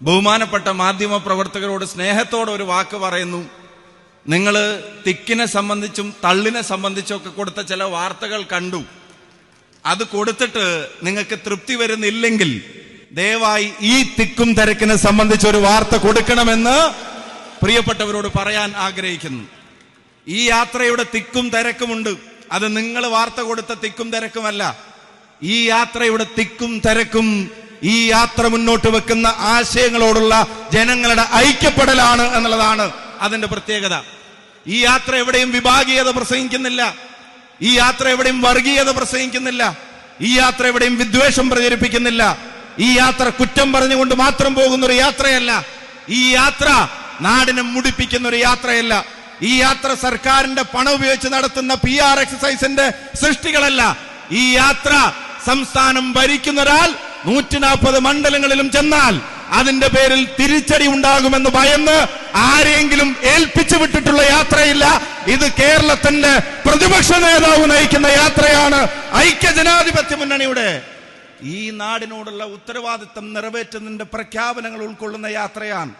ബഹുമാനപ്പെട്ട മാധ്യമ പ്രവർത്തകരോട് സ്നേഹത്തോടെ ഒരു വാക്ക് പറയുന്നു. നിങ്ങൾ തിക്കിനെ സംബന്ധിച്ചും തള്ളിനെ സംബന്ധിച്ചും ഒക്കെ കൊടുത്ത ചില വാർത്തകൾ കണ്ടു. അത് കൊടുത്തിട്ട് നിങ്ങൾക്ക് തൃപ്തി വരുന്നില്ലെങ്കിൽ ദയവായി ഈ തിക്കും തിരക്കിനെ സംബന്ധിച്ച് ഒരു വാർത്ത കൊടുക്കണമെന്ന് പ്രിയപ്പെട്ടവരോട് പറയാൻ ആഗ്രഹിക്കുന്നു. ഈ യാത്രയുടെ തിക്കും തിരക്കുമുണ്ട്. അത് നിങ്ങൾ വാർത്ത കൊടുത്ത തിക്കും തിരക്കുമല്ല. ഈ യാത്രയുടെ തിക്കും തിരക്കും ഈ യാത്ര മുന്നോട്ട് വെക്കുന്ന ആശയങ്ങളോടുള്ള ജനങ്ങളുടെ ഐക്യപ്പെടലാണ് എന്നുള്ളതാണ് അതിന്റെ പ്രത്യേകത. ഈ യാത്ര എവിടെയും വിഭാഗീയത പ്രസംഗിക്കുന്നില്ല. ഈ യാത്ര എവിടെയും വർഗീയത പ്രസംഗിക്കുന്നില്ല. ഈ യാത്ര എവിടെയും വിദ്വേഷം പ്രചരിപ്പിക്കുന്നില്ല. ഈ യാത്ര കുറ്റം പറഞ്ഞുകൊണ്ട് മാത്രം പോകുന്ന ഒരു യാത്രയല്ല. ഈ യാത്ര നാടിനെ മുടിപ്പിക്കുന്ന ഒരു യാത്രയല്ല. ഈ യാത്ര സർക്കാരിന്റെ പണം ഉപയോഗിച്ച് നടത്തുന്ന PR എക്സസൈസിന്റെ സൃഷ്ടികളല്ല. ഈ യാത്ര സംസ്ഥാനം ഭരിക്കുന്ന ഒരാൾ 140 മണ്ഡലങ്ങളിലും ചെന്നാൽ അതിന്റെ പേരിൽ തിരിച്ചടി ഉണ്ടാകുമെന്ന് ഭയന്ന് ആരെങ്കിലും ഏൽപ്പിച്ചു വിട്ടിട്ടുള്ള യാത്രയില്ല. ഇത് കേരളത്തിന്റെ പ്രതിപക്ഷ നേതാവ് നയിക്കുന്ന യാത്രയാണ്. ഐക്യജനാധിപത്യ മുന്നണിയുടെ ഈ നാടിനോടുള്ള ഉത്തരവാദിത്തം നിറവേറ്റുന്നതിന്റെ പ്രഖ്യാപനങ്ങൾ ഉൾക്കൊള്ളുന്ന യാത്രയാണ്.